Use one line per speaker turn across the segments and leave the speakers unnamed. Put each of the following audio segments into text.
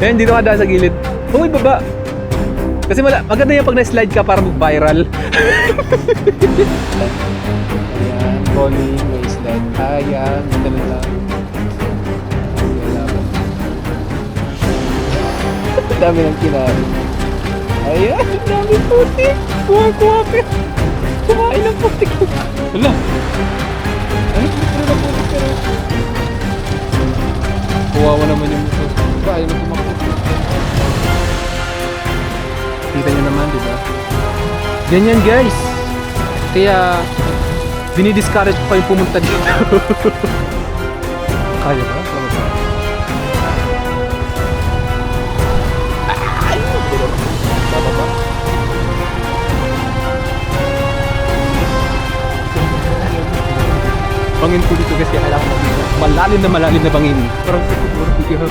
Ayan, dito ka daan sa gilid. Uy, baba. Kasi maganda yan pag na-slide ka para mag-viral. Ayan, rolling, may slide. Ayan, ganun lang. Ang dami ng kinari. Ayan, ang dami putik. Kuha-kuha ka. Kumain ng putik. Wala. Ano na putik ka rin? Kuwawa naman yung muso. Ba, ayaw na tumakot. Kita nyo naman, di ba? Ganyan guys. Kaya dinidiscourage ko kayong pumunta dito. Kaya ba? Kaya ba? Ay! Baba ba? Bangin ko dito guys, kaya kailangan makita. Malalim na bangin. Parang siguro.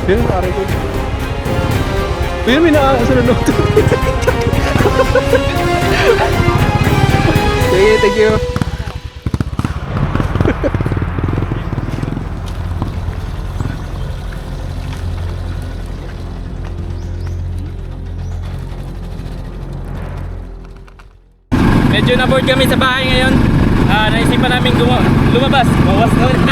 Yan, pare ko. Yan, may nakakasunod. Sige, thank you.
Medyo na-board kami sa bahay ngayon. Naisipan namin lumabas. Bawas na rin.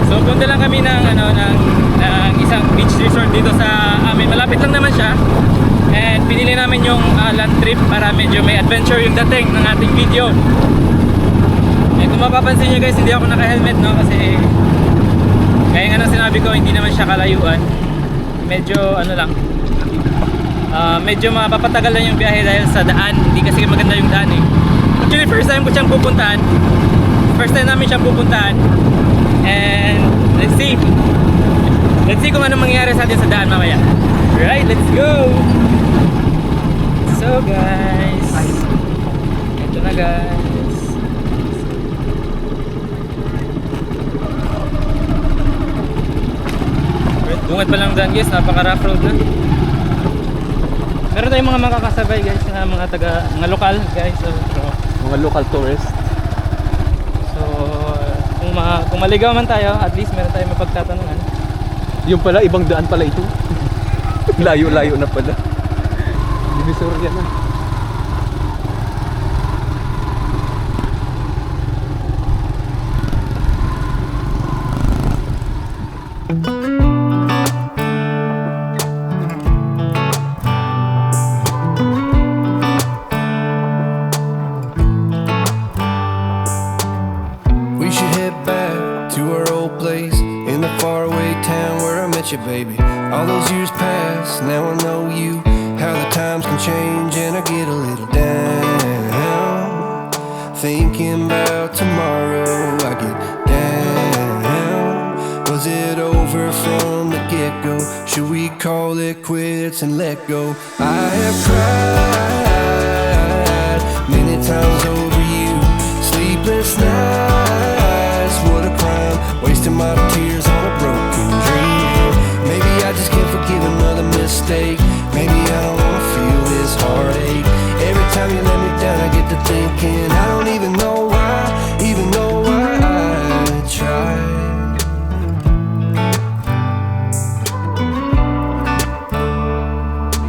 So punta lang kami ng isang beach resort dito sa amin. Malapit lang naman siya. And pinili namin yung land trip para medyo may adventure yung dating ng ating video. And kung mapapansin nyo guys, hindi ako naka-helmet, no? Kasi kaya nga nang sinabi ko, hindi naman siya kalayuan. Medyo medyo mapapatagal lang yung biyahe dahil sa daan. Hindi kasi maganda yung daan eh. Actually first time ko siyang pupuntahan. First time namin siyang pupuntahan. And let's see kung ano mangyayari sa atin sa daan mamaya. Alright, let's go! So guys, ito na guys. Bungad pa lang daan guys, napaka-rough road na. Meron tayong mga makakasabay guys na mga lokal guys. So,
Mga local tourists.
So kung maligaw man tayo, at least meron tayong mapagtatanungan.
Yung pala, ibang daan pala ito. Layo-layo na pala. Divisoria na.
We should head back to our old place in the faraway town where I met you, baby. All those years pass, now I know you. How the times can change and I get a little down. Thinking about tomorrow, I get down. Was it over from the get-go? Should we call it quits and let go? I have cried many times over you. Sleepless nights, what a crime. Wasting my tears on a broken dream. Maybe I just can't forgive another mistake. Maybe I don't wanna feel this heartache. Every time you let me down I get to thinking I don't even know why I tried.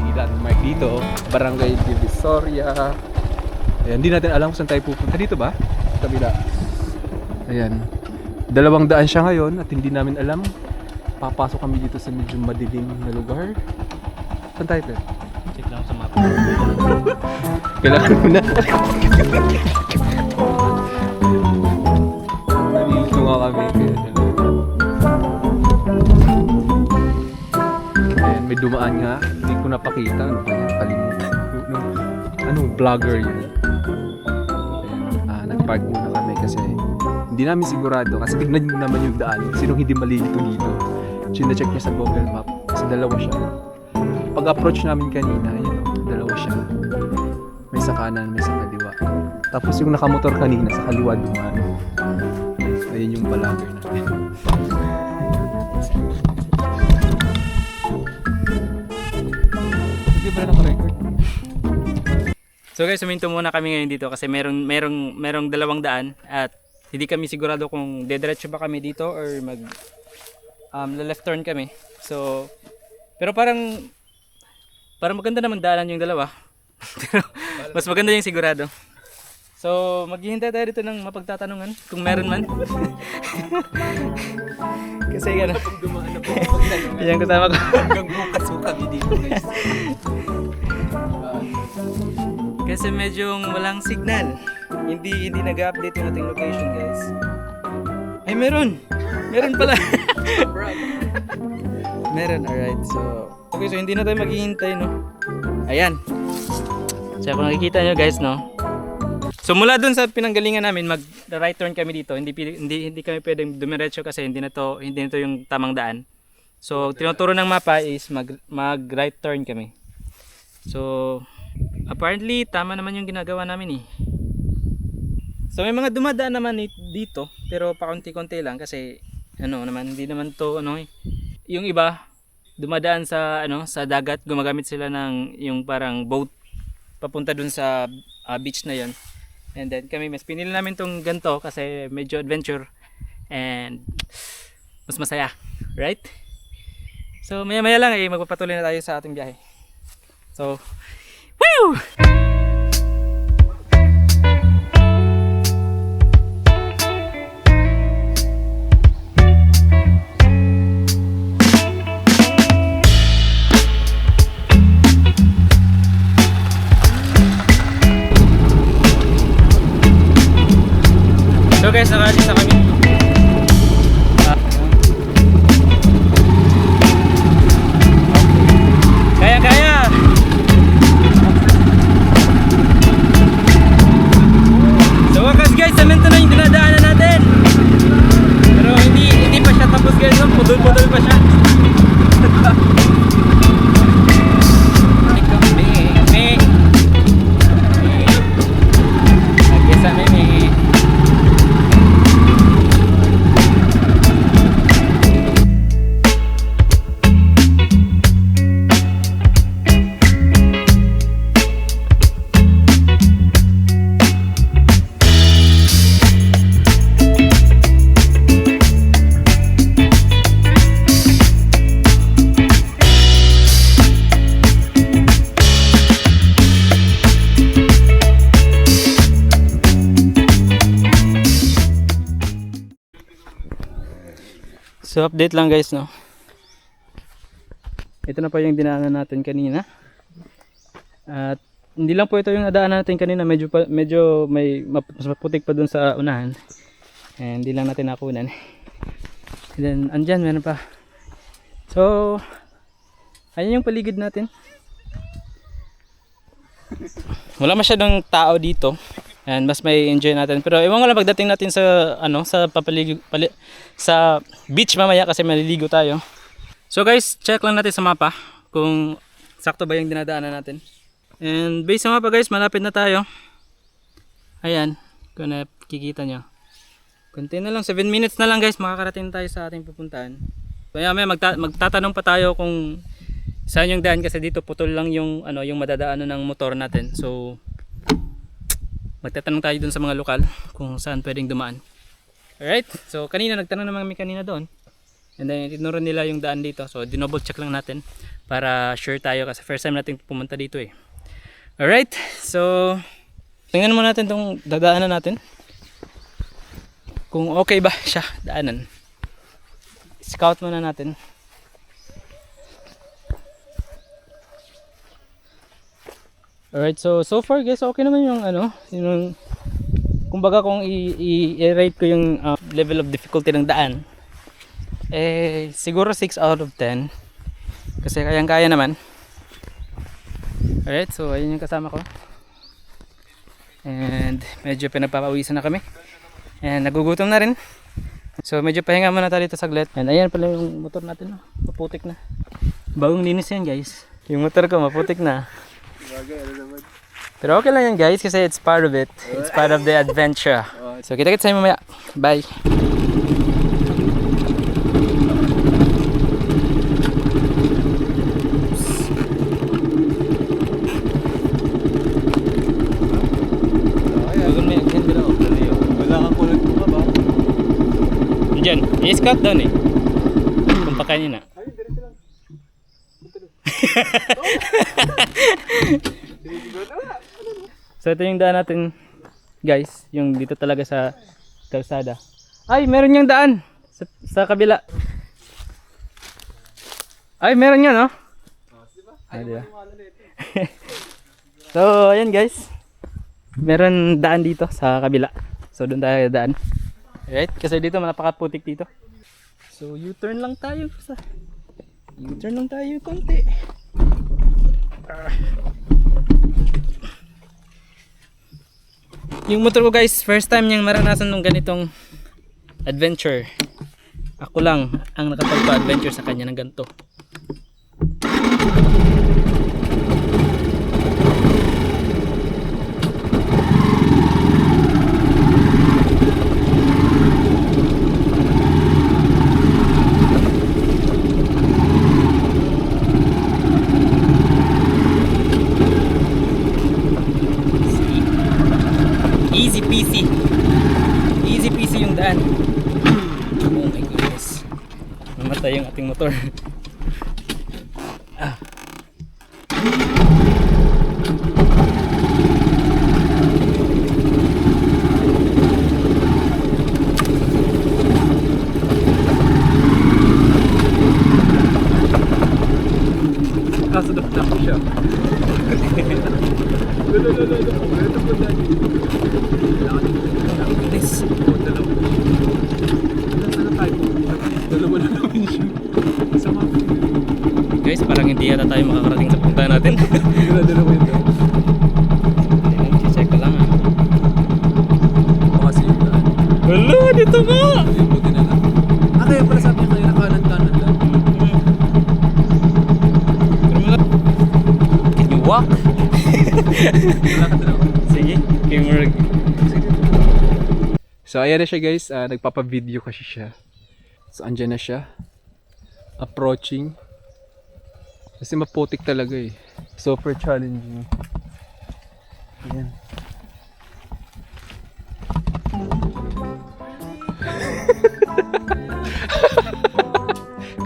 Ilan mark dito, Barangay Divisoria. Ayan, hindi natin alam kung saan tayo pupunta. Dito ba? Sa kabila. Ayan. 2 daan siya ngayon at hindi namin alam. Papasok kami dito sa medyo madilim na lugar. Saan tayo, Pep?
Check lang sa map.
Kailangan mo na. Nalilito nga kami. Ayan, may dumaan nga. Hindi ko napakita. Ano ba yan? Kalimutan. Anong vlogger yun? Ayan, nag-park muna kami kasi hindi namin sigurado. Kasi tignan nyo naman yung daan. Sinong hindi malilito dito. China-check niya sa Google Map. Kasi 2 siya. Pag-approach namin kanina, ayun, 2 siya. May sa kanan, may sa kaliwa. Tapos yung nakamotor kanina, sa kaliwa dumaan. Ayun yung vlogger natin. Hindi ba na naka-record?
So guys, huminto muna kami ngayon dito kasi merong dalawang daan at hindi kami sigurado kung dediretso ba kami dito or left turn kami. So pero parang maganda naman daanan yung dalawa. Pero mas maganda yung sigurado. So maghihintay tayo dito ng mapagtatanungan kung meron man. Kasi gano'n.
Kung dumaan na po.
Yan kasama ko.
Hanggang bukas po kami dito guys.
Kasi medyo walang signal. Hindi nag-update yung ating location, guys. Ay, meron! Meron pala! Meron, alright. So hindi na tayo maghihintay, no? Ayan. So kung nakikita nyo, guys, no? So mula dun sa pinanggalingan namin, mag-right turn kami dito. Hindi kami pwedeng dumiretso kasi hindi na to yung tamang daan. So tinuturo ng mapa is mag-right turn kami. So apparently tama naman yung ginagawa namin eh. So may mga dumadaan naman dito pero pakunti-kunti lang kasi hindi naman to yung iba dumadaan sa sa dagat, gumagamit sila ng yung parang boat papunta dun sa beach na yon. And then kami mas pinili namin tong ganto kasi medyo adventure and mas masaya, right? So maya-maya lang magpapatuloy na tayo sa ating biyahe. So woo! So guys, nakaalis na kami. Kaya! So wakas guys, semento na yung dinadaanan natin. Pero hindi pa siya tapos guys, pudol-pudol pa siya. So update lang guys, no. Ito na pa yung dinaanan natin kanina. At hindi lang po ito yung nadaanan natin kanina, medyo may mas maputik pa dun sa unahan. And hindi lang natin nakunan. And then andyan meron pa. So ayan yung paligid natin. Wala masyadong tao dito. And mas may enjoy natin. Pero ewan ko lang pagdating natin sa sa beach mamaya kasi maliligo tayo. So guys, check lang natin sa mapa kung sakto ba yung dinadaanan natin. And based sa mapa guys, malapit na tayo. Ayan, kung nakikita nyo. Kunti na lang, 7 minutes na lang guys, makakarating tayo sa ating pupuntahan. Kaya may magtatanong pa tayo kung saan yung daan kasi dito putol lang yung yung madadaanan ng motor natin. So magtatanong tayo dun sa mga lokal kung saan pwedeng dumaan. Alright, so kanina nagtanong naman kami kanina doon. And then tinuro nila yung daan dito. So dinouble check lang natin para sure tayo kasi first time natin pumunta dito eh. Alright, so tingnan muna natin tong dadaanan natin. Kung okay ba siya daanan. Scout muna natin. Alright, so far guys, okay naman yung yung kumbaga kung i-rate ko yung level of difficulty ng daan. Siguro 6 out of 10. Kasi kayang-kaya naman. Alright, so ayun yung kasama ko. And medyo pinagpapawisan na kami. And nagugutom na rin. So medyo pahinga muna tayo dito saglit. And ayan pala yung motor natin, maputik na. Bagong linis yan guys. Yung motor ko maputik na. Pero okay lang yan guys kasi it's part of it. It's part of the adventure. So kita-kits tayo mamaya. Bye. dyan. I-scout down eh. Kung pa kanina. So ito yung daan natin guys. Yung dito talaga sa kalsada. Ay meron yung daan. Sa kabila. Ay meron yan no? Ah, diba? So ayan guys. Meron daan dito sa kabila. So doon tayo daan. Right? Kasi dito napakaputik dito. So U-turn lang tayo U-turn lang tayo konti. Yung motor ko guys, first time niyang maranasan ng ganitong adventure. Ako lang ang nakapagpa-adventure sa kanya ng ganito. Easy peasy. Easy peasy yung daan. Oh my goodness. Namatay yung ating motor. Ah.
Kaso dapat ako siya.
Goodness.
Dalawa na naman siya. Sama.
Guys, parang hindi yata tayo makakarating sa punta natin.
Dalawa yun.
Check ko lang ah.
Baka siya yung daan.
Wala, dito nga!
Buti na lang. Kaya pala sabi niya kayo kanan-kanan lang.
Can you walk?
Wala ka dalawa.
Sige, Kimberg.
So ayan na siya guys, nagpapa-video kasi siya. So andyan na siya. Approaching. Kasi maputik talaga eh. Super challenging. Ayan.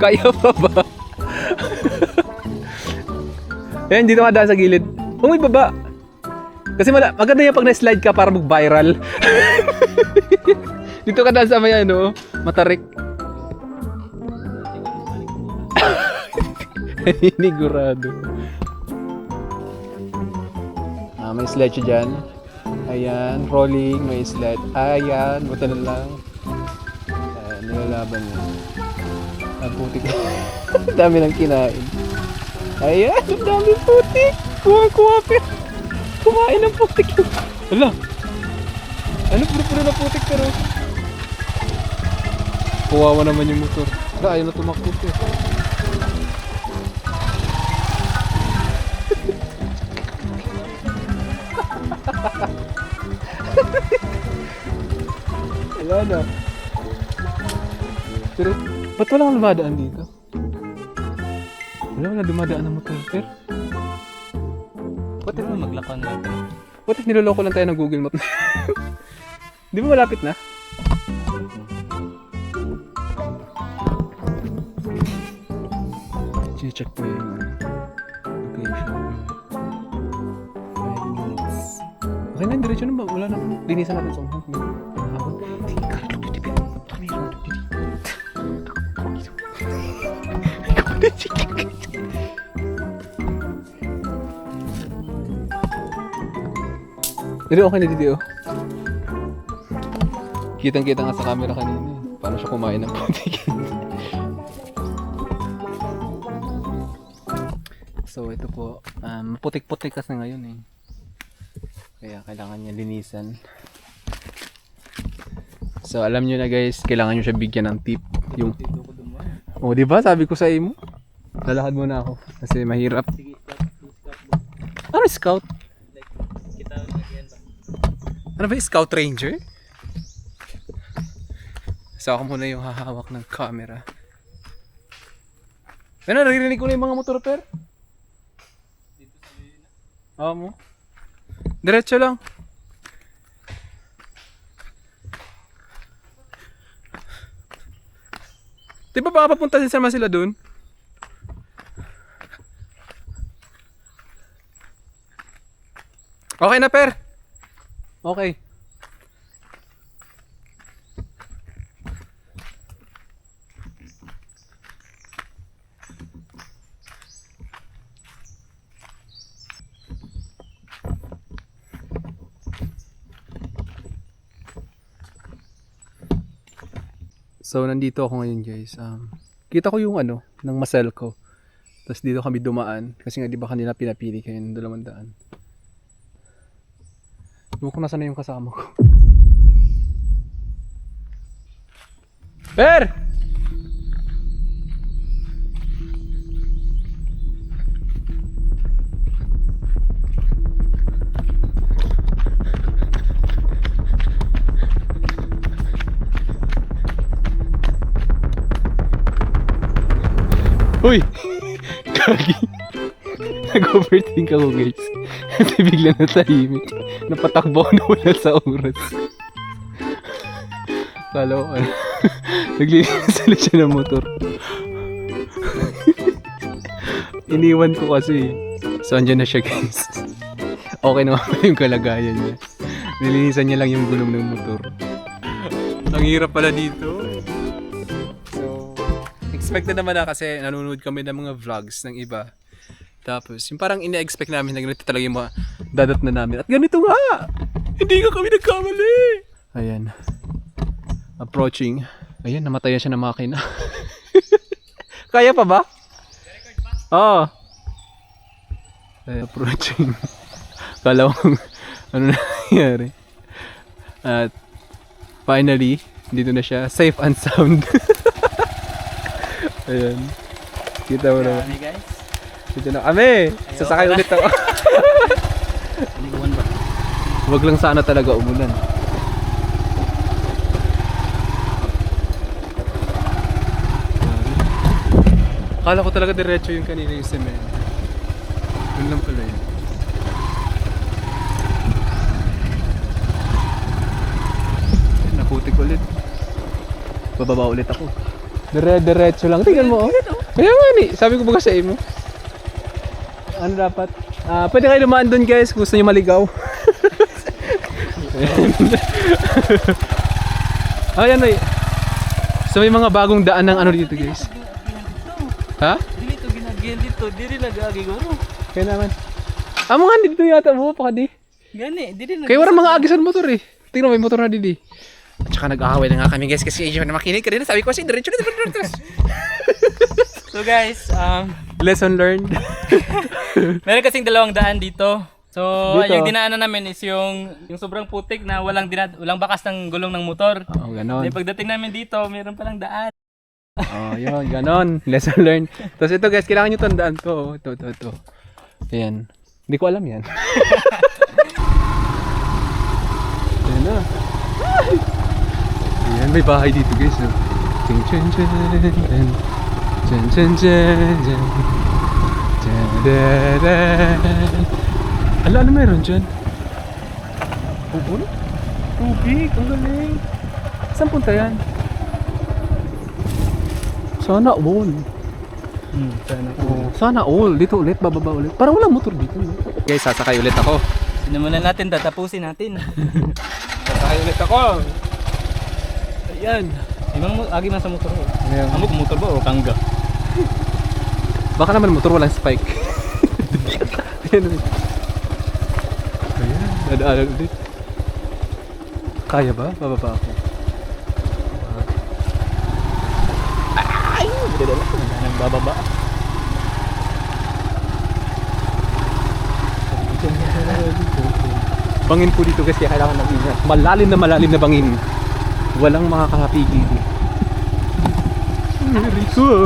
Kaya pa ba? Ayan, dito ka daan sa gilid. Huwag may baba. Kasi maganda yan pag na-slide ka para mag-viral. Dito ka daan sa may ano, matarik. Hinigurado. May slide siya dyan. Ayan, rolling, may slide. Ayan, buta na lang. Ayan, nilalaban mo. Ang putik. Dami ng kinain. Ayan, ang dami putik. Kuha-kuha pa. Kumain ng putik. Hala. Ano, puro-puro na putik pero. Kuwawa naman yung motor. Hala, ayaw na tumakbo eh. Wala na. Pero, ba't walang lumadaan dito? Wala dumadaan ng motor. Pero,
Ba't mo maglakon natin?
what if niloloko lang tayo ng Google Map? Di ba malapit na? Check po yung location. 5 minutes. Okay na, diretso na ba? Wala na. Linisan natin sa umpang. Pero okay na dito. Kitang-kita nga sa camera kanina. Paano siya kumain ng putik. So ito po, putik-putik kasi ngayon eh. Kaya kailangan niya linisan. So alam niyo na guys, kailangan niyo siya bigyan ng tip. Yung oh, di ba? Sabi ko sa imo. Lalakad muna ako kasi mahirap. Ano scout? Ano ba yung scout ranger? So ako muna yung hahawak ng camera. Ano, naririnig ko na yung mga motor per? Oo mo. Diretso lang. Di ba baka papunta din naman sila dun? Okay na, Per. Okay. So, nandito ako ngayon, guys. Kita ko yung ng masel ko. Tapos dito kami dumaan. Kasi nga, di ba kanina pinapili kayo ng 200. Ewan ko nasa na yung kasama ko. Per! Uy! Kagi! Nag-overthink ako, guys. Kasi bigla na tahimik. Napatakbo ako na wala sa oras. Kala ko naglilinis sila siya ng motor. Iniwan ko kasi. So, andyan na siya, guys. Okay naman pa yung kalagayan niya. Nilinisan niya lang yung gulong ng motor. Ang hirap pala dito. So, expected naman na kasi nanonood kami ng mga vlogs ng iba. Tapos, yung parang ina-expect namin na ganito talaga yung mga dadat na namin. At ganito nga! Hindi nga kami nagkamali! Ayan. Approaching. Ayan, namatayan siya ng makina. Kaya pa ba? Oo. Ayan, approaching. Kala ko ano nangyari. At finally, dito na siya. Safe and sound. Ayan. Kita mo na.
Hey guys.
Dito na kami. Sasakay ulit ako.
Umuwan ba?
Wag lang sana talaga umulan. Akala ko talaga diretso yung kanina yung cement. Yun lang pala yun. Naputik ulit. Bababa ulit ako. Diretso lang. Tingnan mo, oh. Kaya nga ni, sabi ko ba sa imo? Ano dapat? Pwede kayo dumaan doon, guys, kung gusto nyo maligaw. Ayan, may. So may mga bagong daan ng ano dito, guys. Ha?
Dili to ginagyan dito, dili lagagi guro.
Kaya naman. Amo nga dito yata mo, baka di.
Gani, dili na.
Kaya walang mga agisan motor eh. Tingnan mo, may motor na didi. At saka nag-aaway na nga kami, guys, kasi yun na makinig ka rin. Sabi ko kasi diretso na.
So guys,
Lesson learned.
meron kasing 2 daan dito. So,
Dito.
yung dinaanan namin is yung sobrang putik na walang bakas ng gulong ng motor.
Oo, ganon.
Then pagdating namin dito, meron palang daan.
Oh, yun, ganon. Lesson learned. Tapos ito, guys, kailangan nyo tandaan to. Ito. Ayan. Hindi ko alam yan. Ayan na. Ayan, may bahay dito, guys. Oh. Ching, ching, ching, ching. Ching, ching, ching, ching. Ala, ano meron dyan? Tubig, ang galing. Saan punta yan? Sana all. Sana all. Dito ulit, bababa ulit. Parang walang motor dito. No? Guys, sasakay ulit ako.
Simulan natin, tatapusin natin.
Sasakay ulit ako. Ayan.
Imang agi man sa motor ko.
Ayan.
Amok motor ba o kangga?
Baka naman motor walang spike. Ayan. Ayan. Dadaanan ulit. Kaya ba? Bababa ako. Ay! Dadala ko.
Nang bababa.
Bangin po dito kasi kailangan ng ingat. Malalim na bangin. Walang makakapigil. Aray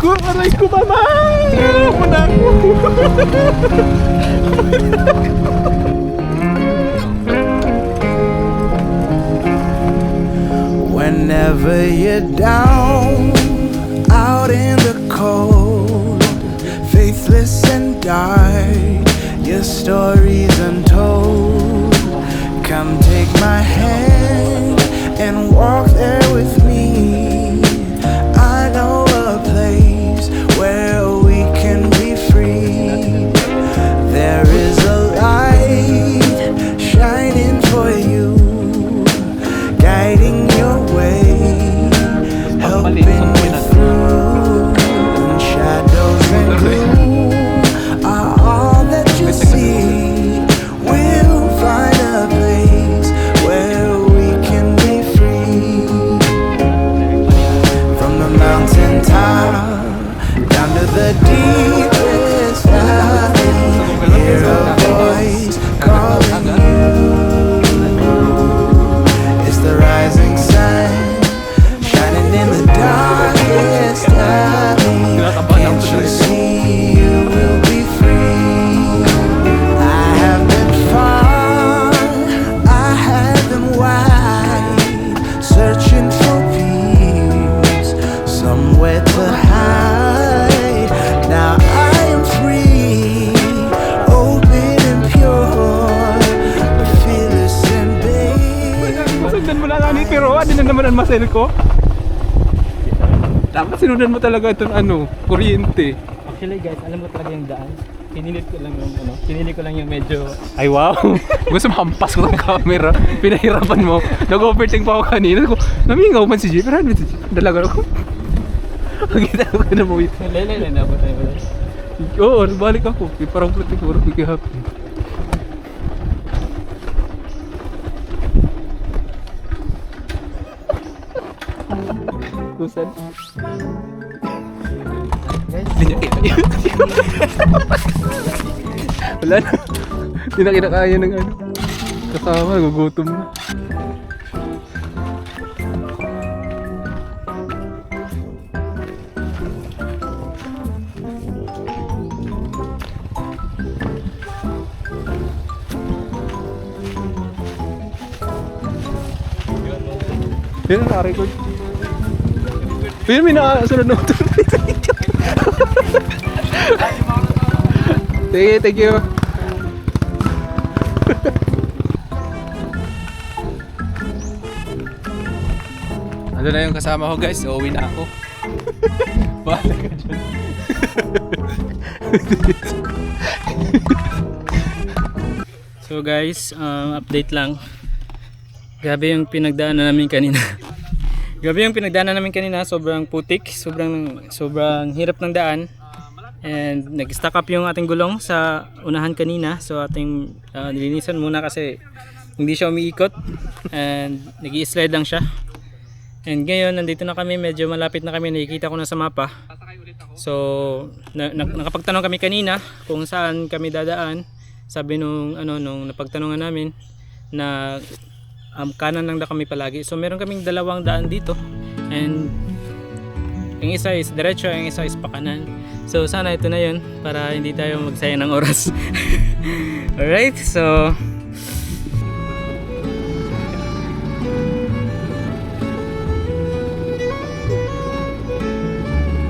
ko, mama! Muna ako!
Whenever you're down, out in the cold, faithless and dark, your story's untold. Come take my hand and walk there with me.
masel ko. Dapat sinundan mo talaga itong kuryente.
Actually guys, alam mo talaga yung daan. Pinilit ko lang yung medyo...
Ay wow! Gusto mahampas ko ng camera. Pinahirapan mo. Nag-overthink pa ako kanina. Namingaw man si Jay. Pero ano si Jay? Dalaga ako. Pagkita ko na mo ito.
Lele, dapat tayo wala.
Oo, balik ako. Parang protect ko. Parang happy. Kusan? Hindi niya kaya. Wala na. Hindi na kinakaya ng kasama, nagugutom na. Yan ang na-record. Pero may nakasunod na ito. Thank you. Ano na yung kasama ko guys, uuwi na ako. Bahala ka dyan.
So guys, update lang. Grabe yung pinagdaanan namin kanina. Sobrang putik, sobrang hirap ng daan. And nag-stack up yung ating gulong sa unahan kanina. So ating nilinisan muna kasi hindi siya umiikot. And nag-i-slide lang siya. And ngayon nandito na kami, medyo malapit na kami, nakikita ko na sa mapa. So nakapagtanong kami kanina kung saan kami dadaan. Sabi nung napagtanungan namin na kanan lang na kami palagi. So meron kaming dalawang daan dito. And yung isa is diretso, yung isa is pakanan. So sana ito na yun para hindi tayo magsayang ng oras. Alright, so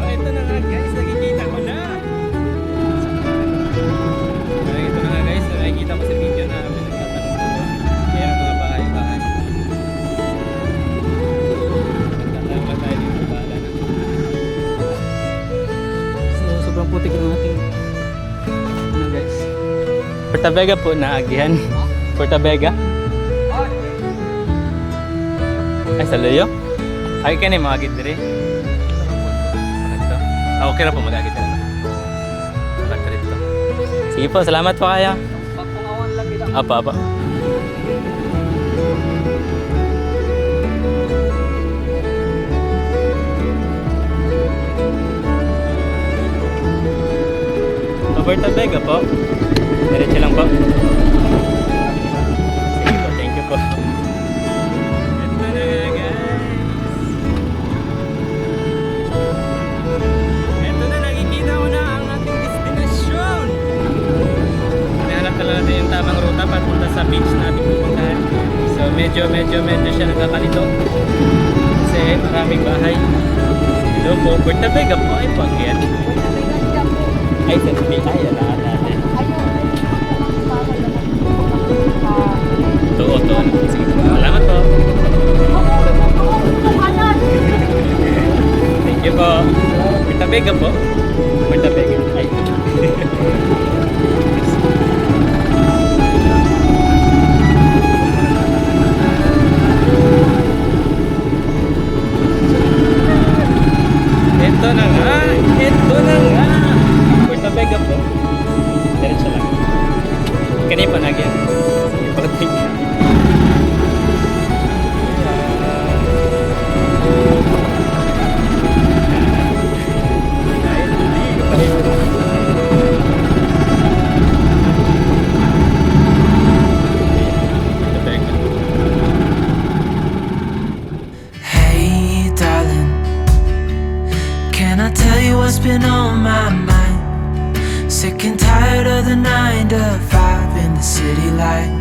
ito na nga guys, nakikita ko na. Ito na nga guys, nakikita ko sa video na pinagtatanong ko. Mayroong mga bahay-bahay. Magtatanong lang tayo dito, bahala na. So sobrang putik yung ating guys. Puerto Vega po naagihan. Puerto Vega. Ay sa layo? Ay ka na yung mga gidiri. Okay na po mag-agit na. Sige po, salamat po kayo. Apa. Puerto Vega po. Diretso lang po. Sige po, thank you po. Ito na guys. Ito na, nakikita mo na ang ating destinasyon. Nahanap talaga natin yung tamang ruta papunta sa beach na ating pupuntahan. So medyo siya nagkakalito. Kasi maraming bahay. Hello po, Puerto Vega po. Ay po, yan. Ay, sa beach. Ay, alahan natin. Ito. Sige po. Salamat po. Thank you po. Puerto Vega po. Puerto Vega. Ay. Ito na nga. Puerto Vega po. Diretso lang. Kanina pa nagyan. Sige po. Thank you.
Hey darling, can I tell you what's been on my mind? Sick and tired of the 9 to 5 in the city life.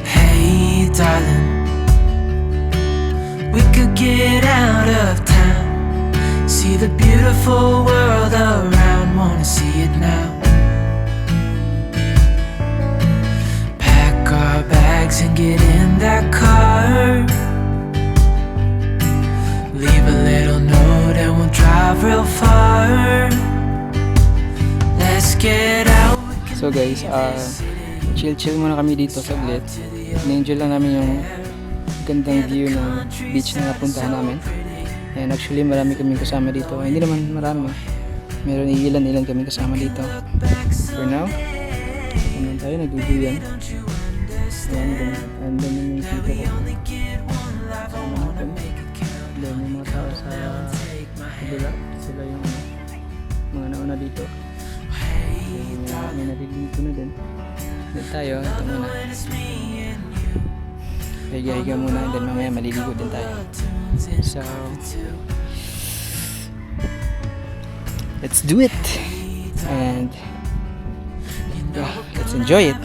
Hey darling, we could get out of town, see the beautiful world around, wanna see it now. Pack our bags and get in that car. get out.
So guys, chill muna kami dito saglit. Na-enjoy lang namin yung gandang view ng beach na napuntahan namin. And actually marami kaming kasama dito. Hindi naman marami. Meron ilan kami kasama dito. For now, naman tayo nagduduyan. And then yung tito ko. Kasama natin. Then yung mga tao sa kabila. Sila yung mga nauna dito. May narinig ko na din. Then tayo, ito muna. Higa-higa muna and then mamaya maliligo din tayo. So, let's do it! And yeah, let's enjoy it!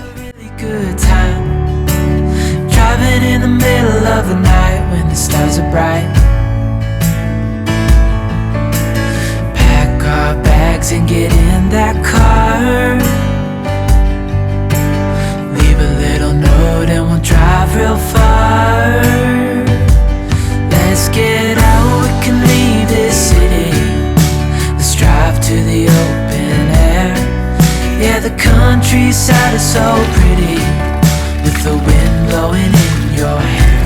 Good time. Driving in the middle of the night when the stars are bright. Pack our bags and get in that car. Leave a little note and we'll drive real far. Let's get out, we can leave this city. Let's drive to the open air. Yeah, the countryside is so pretty, with the wind blowing in your hair.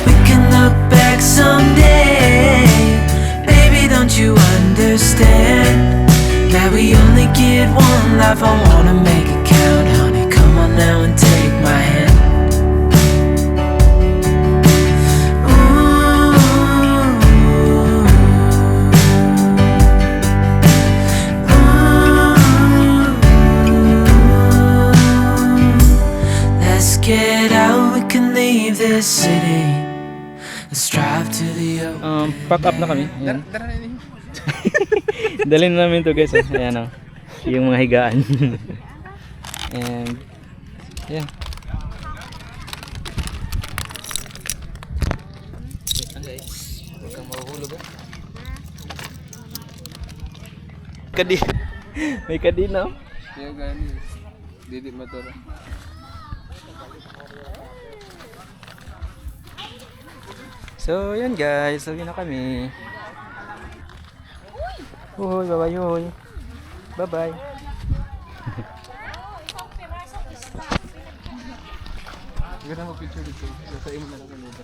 We can look back someday. Baby, don't you understand that we only get one life? I wanna make it count, honey. Come on now and take my hand. Let's get out, we can leave this city. Let's drive to the open.
Pack up na kami. Ayan. Dalhin na namin to guys. Ayan o. Yung mga higaan. And yeah. Wait lang guys. Huwag kang mahuhulog ah. Kadi. May kadi na.
Kaya gani. Didi matara.
So yun guys. Sabi na kami. Hoy, bye-bye hoy. Bye-bye.
Ganda mo picture dito. Sa imo na lang ang lugar.